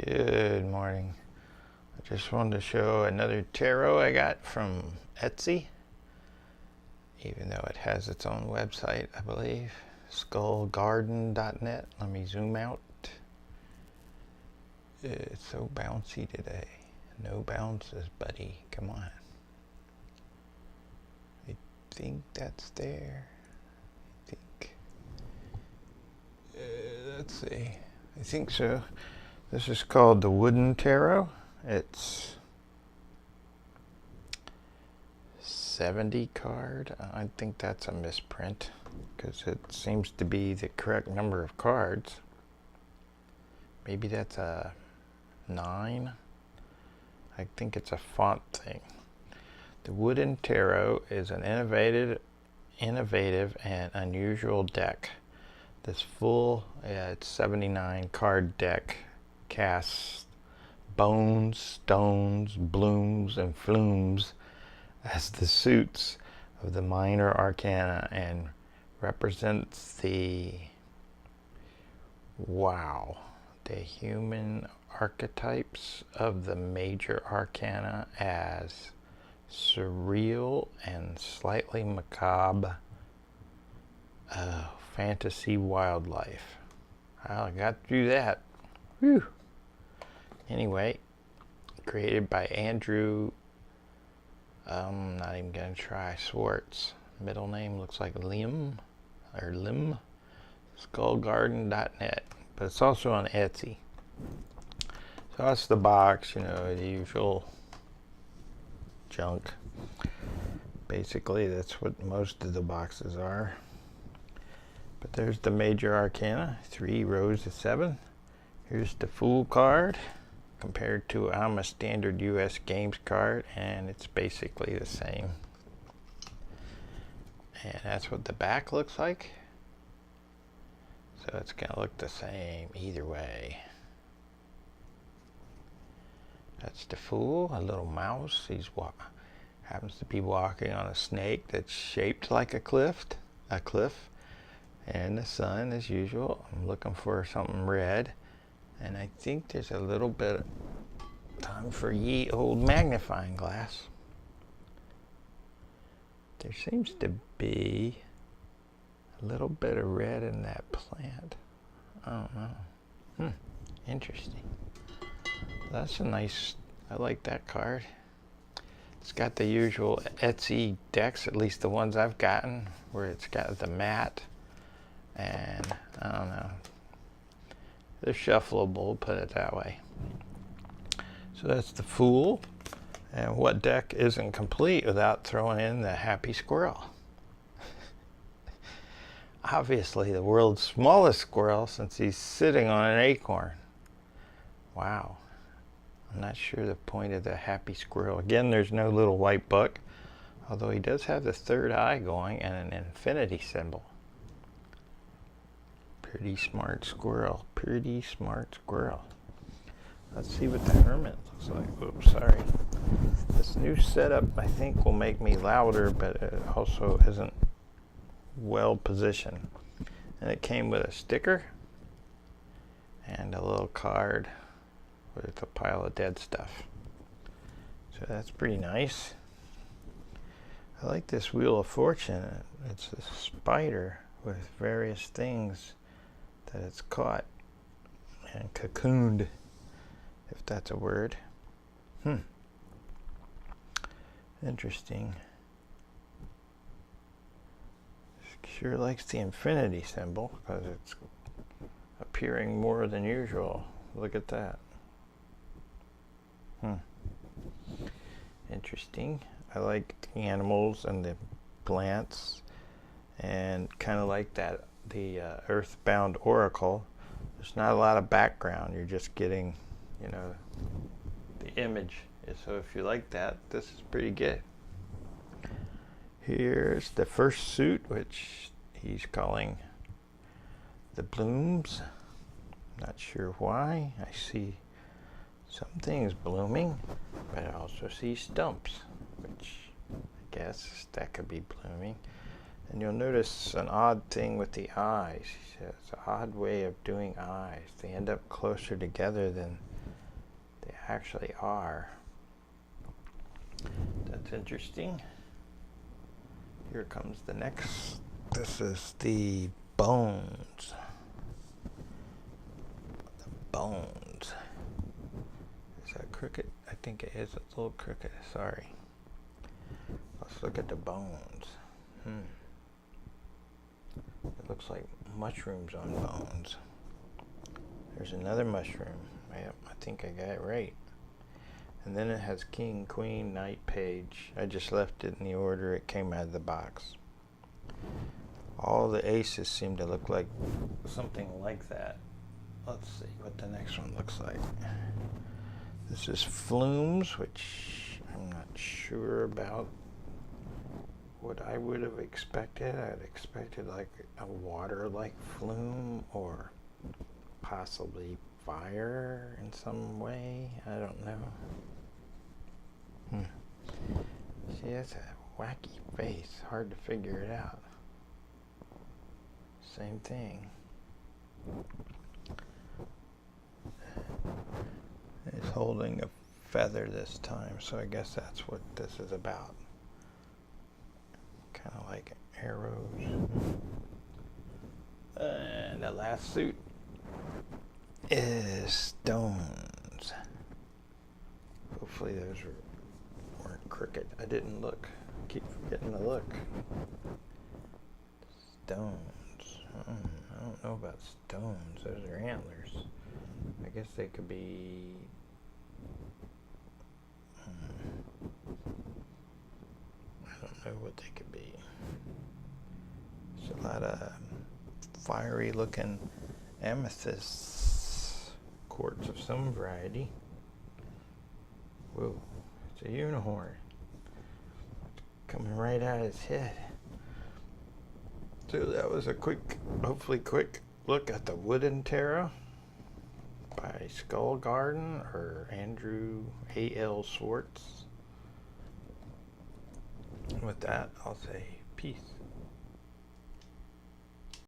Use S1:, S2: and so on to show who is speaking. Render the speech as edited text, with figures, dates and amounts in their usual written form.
S1: Good morning. I just wanted to show another tarot I got from Etsy, even though it has its own website, I believe, skullgarden.net. Let me zoom out. It's so bouncy today. No bounces, buddy. Come on. I think that's there. I think. Let's see. I think so. This is called the Wooden Tarot. It's 70 card. I think that's a misprint because it seems to be the correct number of cards. Maybe that's a 9. I think it's a font thing. The Wooden Tarot is an innovative and unusual deck. This full, it's 79 card deck casts bones, stones, blooms, and flumes as the suits of the minor arcana and represents the human archetypes of the major arcana as surreal and slightly macabre fantasy wildlife. I got through that. Whew. Anyway, created by Andrew, I'm not even going to try, Swartz. Middle name looks like Lim, skullgarden.net, but it's also on Etsy. So that's the box, you know, the usual junk. Basically, that's what most of the boxes are. But there's the major arcana, 3 rows of 7. Here's the Fool card, compared to a standard US games card, and it's basically the same. And that's what the back looks like. So it's going to look the same either way. That's the Fool, a little mouse. He's happens to be walking on a snake that's shaped like a cliff. And the sun, as usual. I'm looking for something red. And I think there's a little bit of time for ye old magnifying glass. There seems to be a little bit of red in that plant. I don't know. Interesting. That's a nice, I like that card. It's got the usual Etsy decks, at least the ones I've gotten, where it's got the mat. And I don't know. They're shuffleable, put it that way. So that's the Fool. And what deck isn't complete without throwing in the Happy Squirrel? Obviously the world's smallest squirrel, since he's sitting on an acorn. Wow. I'm not sure the point of the Happy Squirrel. Again, there's no little white book, although he does have the third eye going and an infinity symbol. Pretty smart squirrel. Pretty smart squirrel. Let's see what the Hermit looks like. Oops, sorry. This new setup, I think, will make me louder, but it also isn't well positioned. And it came with a sticker and a little card with a pile of dead stuff. So that's pretty nice. I like this Wheel of Fortune. It's a spider with various things that it's caught and cocooned, if that's a word. Interesting. Sure likes the infinity symbol because it's appearing more than usual. Look at that. Interesting. I like the animals and the plants, and kind of like that the Earthbound Oracle. There's not a lot of background. You're just getting, you know, the image. So if you like that, this is pretty good. Here's the first suit, which he's calling the Blooms. Not sure why. I see some things blooming, but I also see stumps, which I guess that could be blooming. And you'll notice an odd thing with the eyes. It's an odd way of doing eyes. They end up closer together than actually are. That's interesting. Here comes the next. This is the bones. The bones. Is that crooked? I think it is a little crooked. Sorry. Let's look at the bones. It looks like mushrooms on bones. There's another mushroom. Yep, I think I got it right. And then it has king, queen, knight, page. I just left it in the order it came out of the box. All the aces seem to look like something like that. Let's see what the next one looks like. This is flumes, which I'm not sure about what I would have expected. I'd expected like a water-like flume or possibly fire in some way. I don't know. See, that's a wacky face. Hard to figure it out. Same thing. It's holding a feather this time, so I guess that's what this is about. Kind of like arrows. And the last suit is stones. Hopefully those weren't crooked. I didn't look. Keep forgetting to look. Stones. I don't know about stones. Those are antlers. I guess they could be... I don't know what they could be. There's a lot of fiery looking amethyst quartz of some variety. Whoa, it's a unicorn. Coming right out of his head. So that was a quick, hopefully quick look at the wooden tarot by Skull Garden or Andrew A.L. Swartz. And with that, I'll say peace.